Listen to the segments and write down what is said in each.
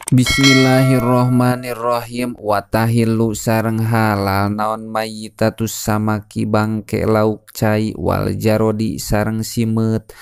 Bismillahirrohmanirrohim. Watahillu sareng halal naon mayitatus samaki bangke lauk cai wal jarodi sareng simet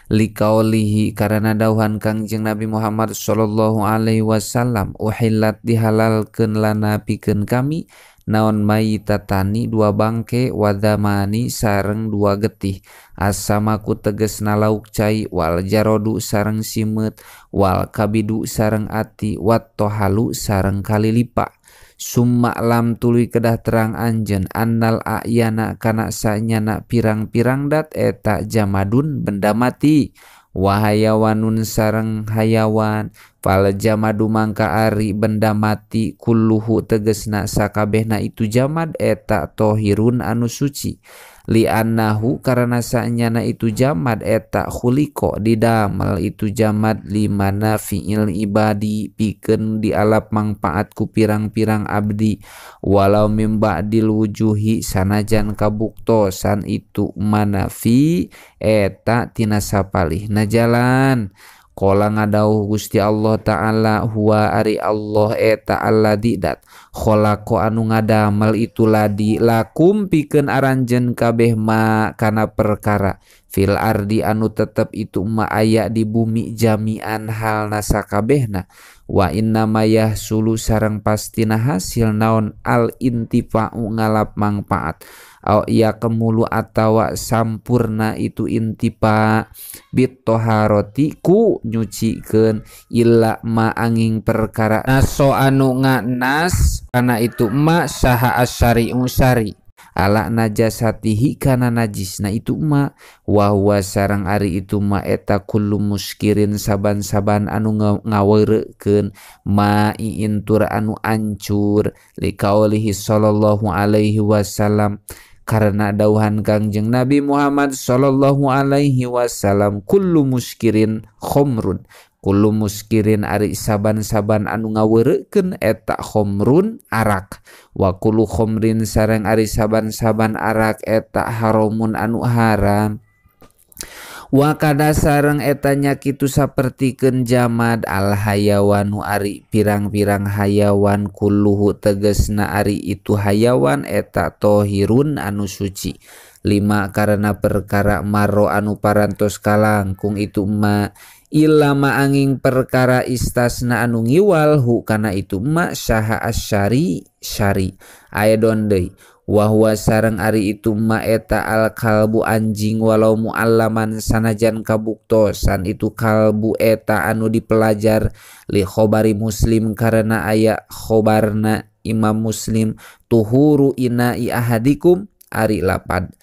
likaulihi karena dauhan Kangjeng Nabi Muhammad sallallahu alaihi wasallam uhillat dihalalkeun lana pikeun kami naon mayitatani dua bangke wadamani sareng dua getih asamaku tegesna lauk cai wal jarodu sareng simet wal kabidu sareng ati wat tohalu sareng kalilipa summa lam tuluy kedah terang anjeun annal ayana kana sanyana pirang-pirang dat eta jamadun benda mati wahayawanun sareng hayawan fal jamadu mangka ari benda mati kulluhu tegesna sakabehna itu jamad eta tohirun anu suci li annahu karena sanyana itu jamad eta khuliqo didamel itu jamad limana fi'il ibadi pikeun dialap mangpaat ku pirang-pirang abdi walau mim ba'dil wujuhi sanajan kabuktosan itu manafi eta tina sapalihna jalan. Qala ngadauh Gusti Allah Ta'ala huwa ari Allah eta alladzi dat khalaqo anu ngadamel itu ladi lakum pikeun aranjeun kabeh ma kana perkara fil ardi anu tetep itu ma aya di bumi jami'an halna sakabehna wa inna mayah sulu sareng pastina hasil naon al intifa'u ngalap mangpaat au iya kemulu atawa sampurna itu intifa bit toharoti ku nyucikeun illa ma angin perkara naso anu nganas kana itu ma saha asyari usari ala najasatihi kana najisna itu ma wa huwa sareng ari itu ma eta kullu muskirin saban-saban anu ngaweurekeun ma intur anu ancur liqaulihi sallallahu alaihi wasallam karena dauhan Kangjeng Nabi Muhammad sallallahu alaihi wasallam kullu muskirin khomrun kullu muskirin ari saban-saban anu ngaweurekeun eta khomrun arak wa kullu khomrin sareng ari saban-saban arak eta haramun anu haram wa kada sareng etanya kitu sapertikeun jamad al hayawanu ari pirang-pirang hayawan kulluhu tegesna ari itu hayawan eta tohirun anu suci lima karena perkara maro anu parantos kalangkung itu ma ilama angin perkara istasna anu ngiwal hu kana itu ma syaha asyari syari aedon deui wa huwa sareng ari itu ma eta al kalbu anjing walau muallaman sanajan kabuktosan itu kalbu eta anu dipelajar li khobari muslim karena aya khobarna Imam Muslim tuhuru inai ahadikum ari lapad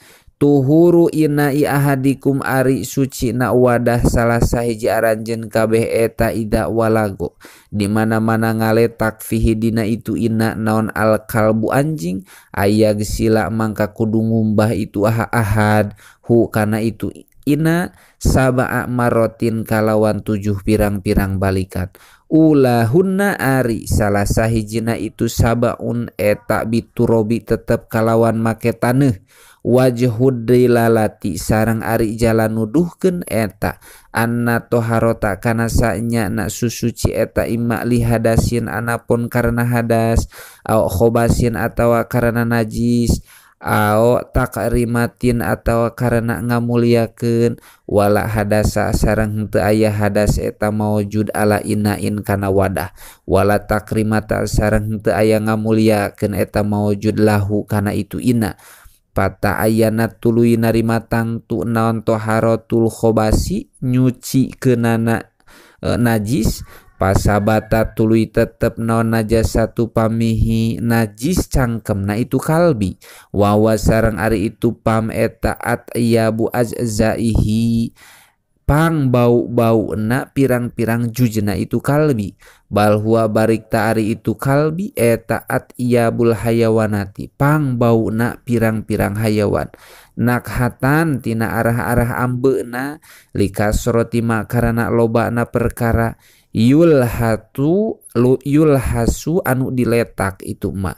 tuhuru inai ahadikum ari suci na wadah salah sahiji aranjeun kabeh eta ida walago di mana-mana ngaletak fihi dina itu ina naon al kalbu anjing aya gesila mangka kudu ngumbah itu ahad hu kana itu ina sab'a marotin kalawan 7 pirang-pirang balikat ulahunna ari salah sahijina itu sabaun eta biturobi tetep kalawan make taneuh wajhud dilalati sareng ari jalan nuduhkeun eta anna toharota kana sanyana susuci eta imma li hadasin anapun karena hadas au khobasin atawa karena najis au takrimatin atawa karena ngamuliakeun wala hadasa sareng henteu aya hadas eta maujud ala inain kana wadah wala takrimata sareng henteu aya ngamuliakeun eta maujud lahu kana itu ina pata ayana tuluy narima tangtu naon toharatul khobasi nyuci keunana najis pasabata tuluy tetep naon najasatu pamihi najis cangkemna itu kalbi wawa sareng ari itu pam eta atyabu azzaihi pang bau-bauna pirang-pirang jujna itu kalbi bal huwa barik ta'ari itu kalbi eta atyabul hayawanati pang bauna pirang-pirang hayawan nakhatan tina arah-arah ambeuna likasroti ma karana lobana perkara yulhasu anu diletak itu ma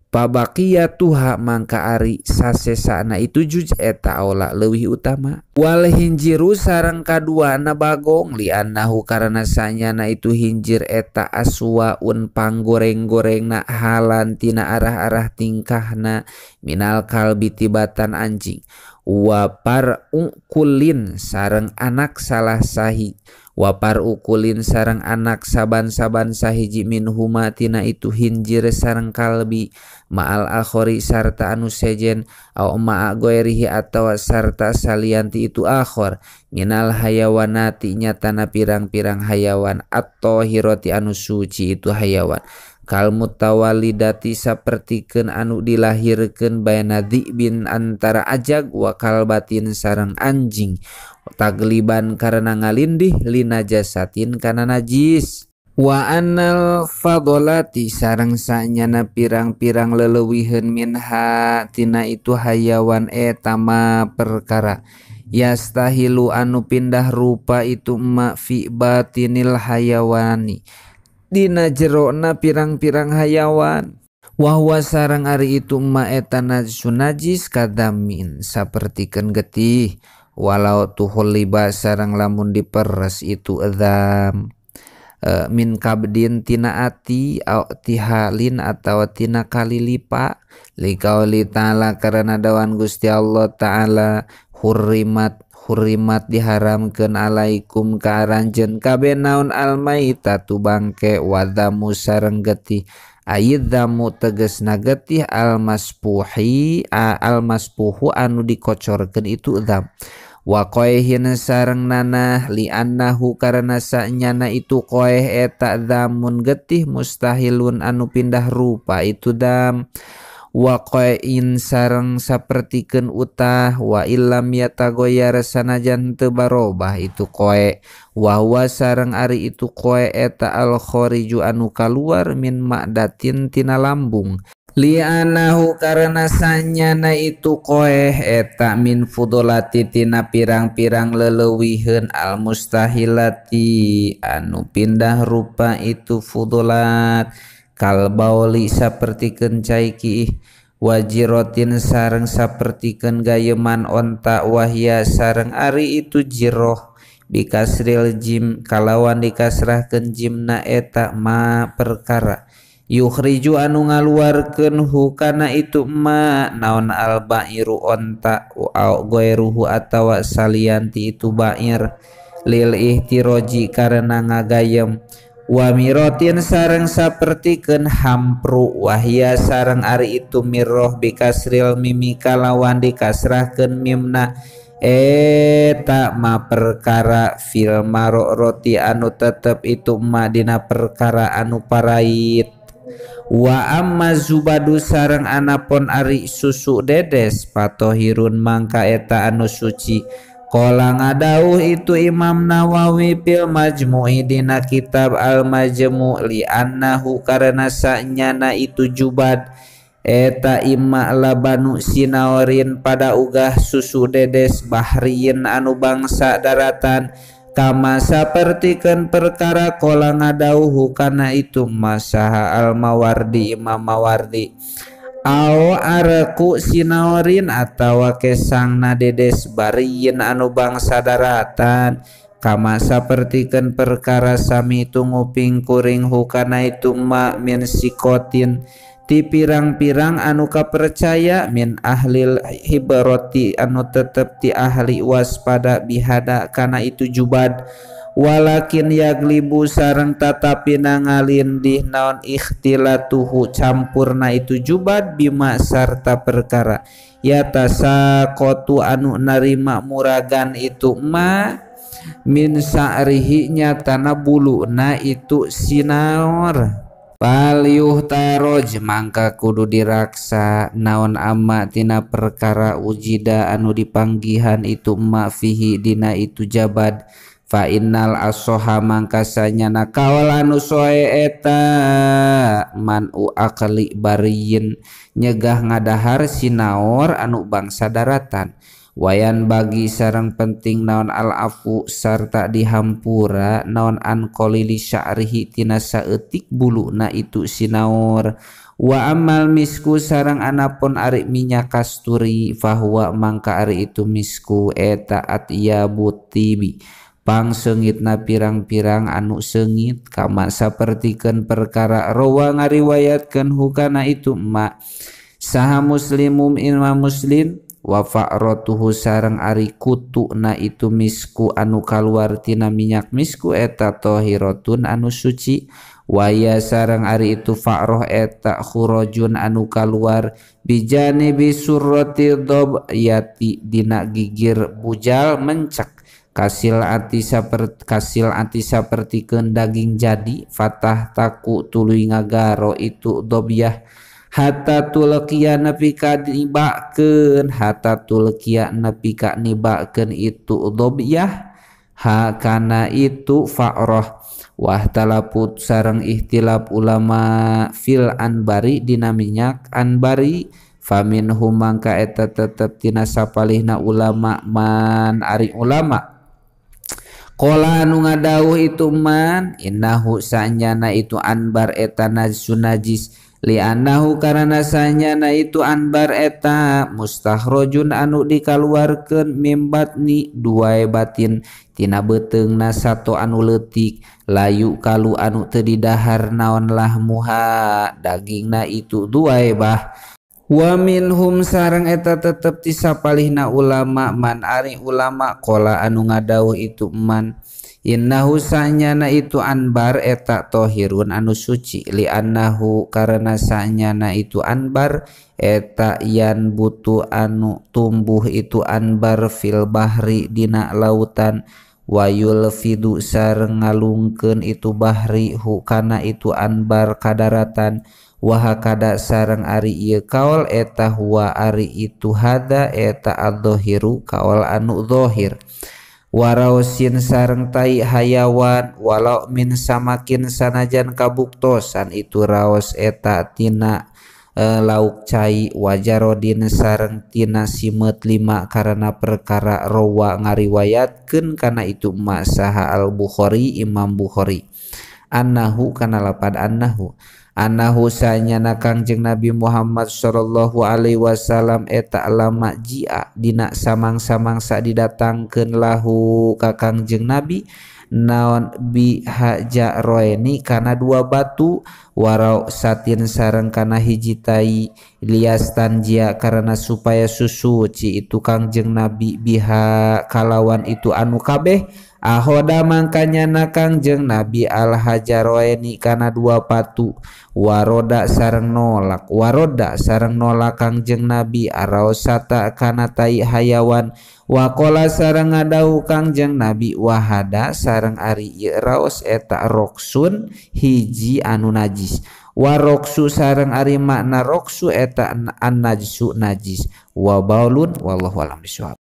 pabaqiyatuha mangka ari sasesana itu juj eta aula leuwih utama. Wal hinjiru sareng kaduana bagong liannahu karana sanyana itu hinjir eta aswaun panggoreng-gorengna halan tina arah-arah tingkahna minal kalbi tibatan anjing. Wapar ukulin sareng anak salah sahi wapar ukulin sareng anak saban-saban sahiji minhuma tina itu hinjir sareng kalbi ma'al akhori sarta anu sejen au ma'a goerihi atawa sarta salianti itu akhor minal hayawanati nyatana pirang-pirang hayawan atau hiroti anu suci itu hayawan kal mutawalidati sapertikeun anu dilahirkeun baina dzibin antara ajag wa kalbatin sareng anjing tagliban karena ngalindih lina jasatin kana najis. Wa annal fadolati sareng sanyana pirang-pirang leleuwihun minha tina itu hayawan etama perkara yastahilu anu pindah rupa itu ma fi batinil hayawani dina jerona pirang-pirang hayawan. Wahwa sareng ari itu ma eta najis kadamin sapertikeun getih walau tuhul liba sareng lamun diperes itu adzam min kabdin tina ati au tihalin atau tina kalilipa liqauli ta'ala karena dawan Gusti Allah ta'ala hurrimat diharamkeun alaikum ka aranjeun kabeh naon almaitatu bangke wadamu sareng getih ayidzamu tegesna getih almaspuhu anu dikocorkeun itu dzam wa qoehin sareng nanah li'annahu karena sanyana itu qoeh eta dzamun getih mustahilun anu pindah rupa itu dzam wa qoein sareng sapertikeun utah wa illam yatagoyar sanajan teu barobah itu qoe wa huwa sareng ari itu qoe eta al khoriju anu kaluar min ma'datin tina lambung li'anahu karena sanyana itu qoeh eta min fudolati tina pirang-pirang leleuwihun al mustahilati anu pindah rupa itu fudolat kal bauli sapertikeun cai kiih wajirotin sareng sapertikeun gayeman onta wahya sareng ari itu jiroh bikasril jim kalawan dikasrahkeun jimna eta ma perkara yukhriju anu ngaluarkeun hu kana itu ma naon al bairu onta au goeruhu atawa salianti itu bair lil ihtiroji karena ngagayem wa mirotin sareng sapertikeun hampru wahya sareng ari itu mirroh bikasril mimi kalawan dikasrahkeun mimna eta ma perkara fil maroroti anu tetep itu ma dina perkara anu parait. Wa amma zubadu sareng anapun ari susu dedes patohirun mangka eta anu suci. Qala ngadauh itu Imam Nawawi fil Majmu'i dina kitab Al Majmu' li annahu karena sanyana itu jubad eta imma labanu sinaorin pada ugah susu dedes bahriyin anu bangsa daratan kama sapertikeun perkara qala ngadauh kana itu masaha Al Mawardi Imam Mawardi au araku sinaorin atawa kesangna dedes bariyin anu bangsa daratan kama sapertikeun perkara sami itu nguping kuring hukana itu ma min sikotin ti pirang-pirang anu kapercaya min ahlil hibaroti anu tetep ti ahli waspada bihada kana itu jubad walakin yaglibu sareng tatapi nangalindih naon ikhtilatuhu campurna itu jubad bima sarta perkara yatasa kotu anu narima muragan itu ma min sa'rihi nyatana buluna itu sinaor paliuh taroj mangka kudu diraksa naon amma tina perkara ujida anu dipanggihan itu ma fihi dina itu jabad fa innal asoha mangkasanya nakawal anu soe eta manu akali bariyin nyegah ngadahar sinaor anu bangsa daratan wayan bagi sareng penting naon al afu sarta dihampura naon an qalili sya'rihi tina saeutik buluna itu sinaor Wa amal misku sareng anapun ari minyak kasturi fahuwa mangka ari itu misku eta atyabu tibi pangsengitna pirang-pirang anu sengit kama sapertikeun perkara rawa ngariwayatkeun hukana itu ma saha muslimum imam muslim wa fa'ratuhu sareng ari kutu na itu misku anu kaluar tina minyak misku eta tahiratun anu suci waya sareng ari itu fa'roh eta khurajun anu kaluar bijani bisurrati dob yati dina gigir bujal mencek kasil ati sapertikeun daging jadi fatah taku tuluy ngagaro itu dobyah hatta tulqiya nepi ka nibakeun itu dobyah ha kana itu fa'roh wah talaput sareng ihtilaf ulama fil anbari dina minyak anbari famin humangka eta tetep tina sapalihna ulama man ari ulama qala anu ngadawuh itu man innahu sanyana itu anbar eta najis li'annahu karana sanyana itu anbar eta mustakhrajun anu dikaluarkeun mimbatni duae batin tina beteungna sato anu leutik layu kalu anu teu didahar naon lah muha dagingna itu duae bah wa minhum sareng eta tetep ti sapalihna ulama man ari ulama qala anu ngadawuh itu man innahu sanyana itu anbar eta tohirun anu suci li annahu karena sanyana itu anbar eta yan butu anu tumbuh itu anbar fil bahri dina lautan wayul fidu sareng ngalungkeun itu bahri hu kana itu anbar kadaratan wahakada sareng ari ieu kaul eta huwa ari itu hada eta adzahiru kaul anu zahir warausin sareng tai hayawan walau min samakin sanajan kabuktosan itu raos eta tina lauk cai wajarodin sareng tina simet lima karena perkara rawa ngariwayatkeun kana itu masaha al Bukhari Imam Bukhari annahu kana lapad annahu sanyana Kangjeng Nabi Muhammad sallallahu alaihi wasallam eta lama jia dina samang-samang didatangkeun lahu ka Kangjeng Nabi naon bi hajaroeni kana dua batu warau satin sareng kana hiji tai liastanjia karena supaya susuci itu Kangjeng Nabi biha kalawan itu anu kabeh ahoda mangkanya na Kangjeng Nabi al hajaroeni kana dua batu waroda sareng nolak Kangjeng Nabi araosata kana tai hayawan wakola sareng ngadau Kangjeng Nabi wahada sareng ari raos eta roksun hiji anu najis waroksu sareng ari makna roksu eta an najsu najis wa baulun wallahu alam bisawab.